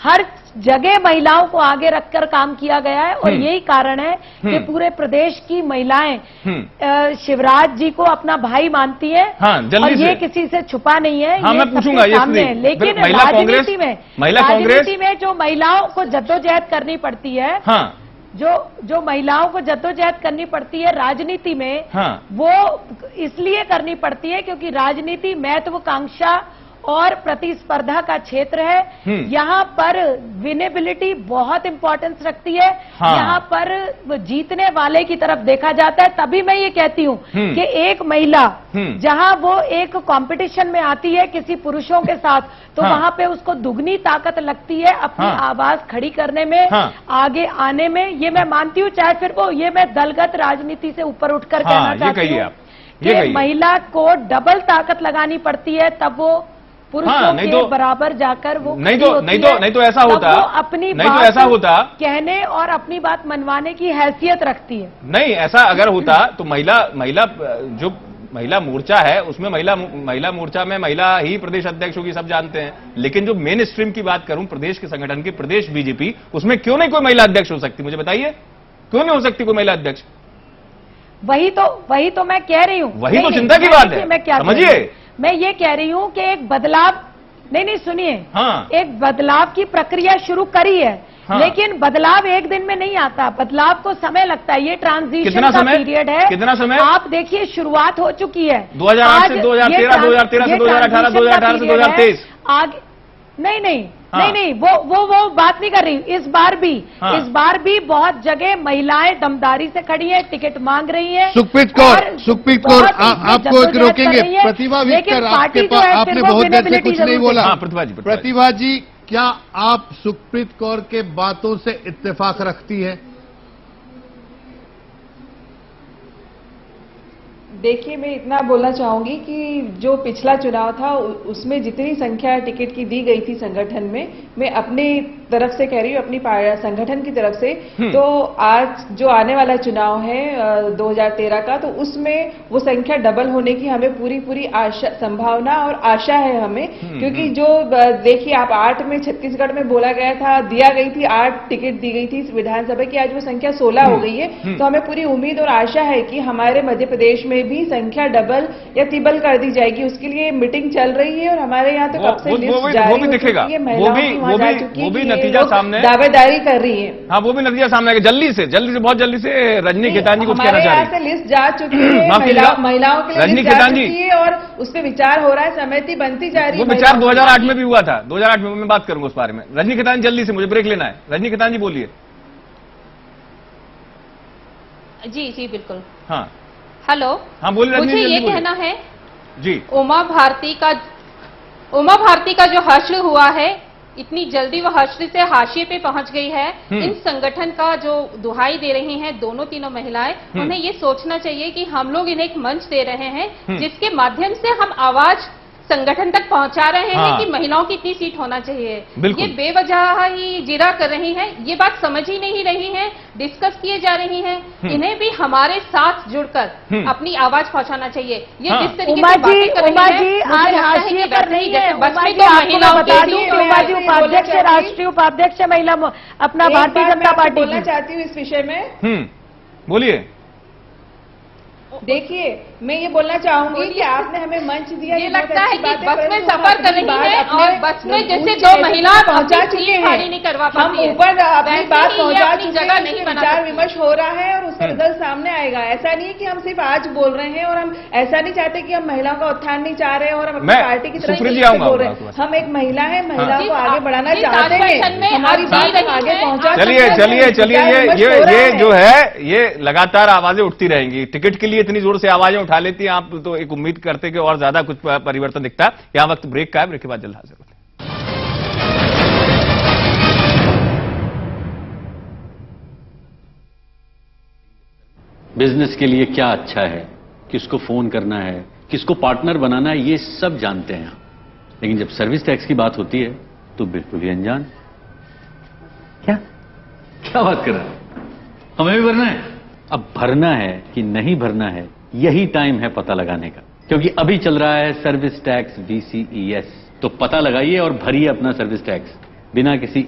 हर जगह महिलाओं को आगे रखकर काम किया गया है और यही कारण है कि पूरे प्रदेश की महिलाएं शिवराज जी को अपना भाई मानती हैं। हाँ, और ये किसी से छुपा नहीं है। हाँ, ये मैं पूछूंगा ये सामने है। लेकिन राजनीति में जो महिलाओं को जद्दोजहद करनी पड़ती है, हाँ, जो महिलाओं को जद्दोजहद करनी पड़ती है राजनीति में, हाँ, वो इसलिए करनी पड़ती है क्योंकि राजनीति महत्वाकांक्षा और प्रतिस्पर्धा का क्षेत्र है। यहाँ पर विनेबिलिटी बहुत इंपॉर्टेंस रखती है। हाँ। यहाँ पर जीतने वाले की तरफ देखा जाता है। तभी मैं ये कहती हूँ कि एक महिला जहाँ वो एक कंपटीशन में आती है किसी पुरुषों के साथ, तो वहां पे उसको दुगनी ताकत लगती है अपनी आवाज खड़ी करने में, आगे आने में। ये मैं मानती हूँ, चाहे फिर वो ये मैं दलगत राजनीति से ऊपर उठकर कहना चाहती हूँ कि महिला को डबल ताकत लगानी पड़ती है, तब वो पुरुषों के बराबर जाकर वो नहीं तो ऐसा होता, वो अपनी बात ऐसा होता कहने और अपनी बात मनवाने की हैसियत रखती है। नहीं, ऐसा अगर होता तो जो महिला मोर्चा है उसमें महिला मोर्चा में महिला ही प्रदेश अध्यक्ष होगी, सब जानते हैं। लेकिन जो मेन स्ट्रीम की बात करूं प्रदेश के संगठन की, प्रदेश बीजेपी, उसमें क्यों नहीं कोई महिला अध्यक्ष हो सकती? मुझे बताइए, क्यों नहीं हो सकती कोई महिला अध्यक्ष? वही तो मैं कह रही हूँ, वही तो चिंता की बात है। मैं क्या समझिए, मैं ये कह रही हूं कि एक बदलाव, नहीं सुनिए, एक बदलाव की प्रक्रिया शुरू करी है। लेकिन बदलाव एक दिन में नहीं आता, बदलाव को समय लगता है। ये ट्रांजिशन का पीरियड है। कितना समय? आप देखिए, शुरुआत हो चुकी है 2008 से 2013, 2013 से 2018, 2018 से 2023 आगे। नहीं, वो बात नहीं कर रही। इस बार भी बहुत जगह महिलाएं दमदारी से खड़ी हैं, टिकट मांग रही हैं। सुखप्रीत कौर आपको रोकेंगे। प्रतिभा विक्टर, आपने बहुत देर से कुछ नहीं बोला। प्रतिभा जी, क्या आप सुखप्रीत कौर के बातों से इत्तेफाक रखती है? देखिए, मैं इतना बोलना चाहूंगी कि जो पिछला चुनाव था उसमें जितनी संख्या टिकट की दी गई थी संगठन में, मैं अपनी तरफ से कह रही हूँ, अपनी संगठन की तरफ से, तो आज जो आने वाला चुनाव है 2013 का, तो उसमें वो संख्या डबल होने की हमें पूरी आशा, संभावना और आशा है हमें। क्योंकि जो देखिए आप 8 में छत्तीसगढ़ में बोला गया था, दिया गई थी 8 टिकट दी गई थी विधानसभा की, आज वो संख्या 16 हो गई है। तो हमें पूरी उम्मीद और आशा है कि हमारे मध्य प्रदेश में भी संख्या डबल या ट्रिपल कर दी जाएगी। उसके लिए मीटिंग चल रही है और हमारे यहाँ तो कब से लिस्ट जारी हो चुकी है, महिलाओं वहां जा चुकी है, नतीजा सामने दावेदारी कर रही है। हाँ, वो भी नतीजा सामने आएगा जल्दी से, बहुत जल्दी से। रजनी खेतान जी कुछ कहना चाह रही है। से लिस्ट जा चुकी है, महिलाओं के लिए रजनी खेतान जी है और उस पर विचार हो रहा है, समिति बनती जा रही है। वो विचार 2008 में भी हुआ था, 2008 में मैं बात करूंगा उस बारे में। रजनी खेतान जल्दी से, मुझे ब्रेक लेना है। रजनी खेतान जी बोलिए। जी बिल्कुल। हाँ हेलो। हाँ बोलिए। मुझे ये कहना है जी, उमा भारती का जो हश्र हुआ है, इतनी जल्दी वो हश्र से हाशिए पे पहुंच गई है। इन संगठन का जो दुहाई दे रही हैं दोनों तीनों महिलाएं, उन्हें ये सोचना चाहिए कि हम लोग इन्हें एक मंच दे रहे हैं जिसके माध्यम से हम आवाज संगठन तक पहुंचा रहे हैं कि महिलाओं की इतनी सीट होना चाहिए। ये बेवजह ही जिरा कर रही हैं, ये बात समझ ही नहीं रही हैं, डिस्कस किए जा रही हैं। इन्हें भी हमारे साथ जुड़कर अपनी आवाज पहुंचाना चाहिए। ये जिस तरीके से बातें कर रही हैं, आज हाशिए पर नहीं है। महिलाओं बता दूं कि उमा जी उपाध्यक्ष, राष्ट्रीय उपाध्यक्ष है महिला अपना भारतीय जनता पार्टी। बोलना चाहती हूँ इस विषय में। बोलिए। देखिए, मैं ये बोलना चाहूंगी कि आपने हमें मंच दिया। ये लगता है कि बस में सफर कर रही है और बस में जैसे दो महिलाएं पहुंचा चुके हैं, नहीं करवा हम ऊपर अपनी बात पहुंचा चुके हैं, विचार विमर्श हो रहा है और उसका रिजल्ट सामने आएगा। ऐसा नहीं है कि हम सिर्फ आज बोल रहे हैं और हम ऐसा नहीं चाहते कि हम महिलाओं का उत्थान नहीं चाह रहे और हम अपनी पार्टी की तरफ बोल रहे हैं। हम एक महिला है, महिलाओं को आगे बढ़ाना चाहते हैं, हमारी बात हम आगे पहुंचा। चलिए, ये जो है ये लगातार आवाजें उठती रहेंगी। टिकट के लिए इतनी जोर से आवाजें उठा लेती हैं आप, तो एक उम्मीद करते कि और ज्यादा कुछ परिवर्तन दिखता है। यहां वक्त ब्रेक का है, ब्रेक के बाद जल्द हाजिर होते हैं। बिजनेस के लिए क्या अच्छा है, किसको फोन करना है, किसको पार्टनर बनाना है, ये सब जानते हैं। लेकिन जब सर्विस टैक्स की बात होती है तो बिल्कुल ही अनजान। क्या बात कर रहे हैं? हमें भी भरना है। अब भरना है कि नहीं भरना है, यही टाइम है पता लगाने का, क्योंकि अभी चल रहा है सर्विस टैक्स VCES। तो पता लगाइए और भरिए अपना सर्विस टैक्स। बिना किसी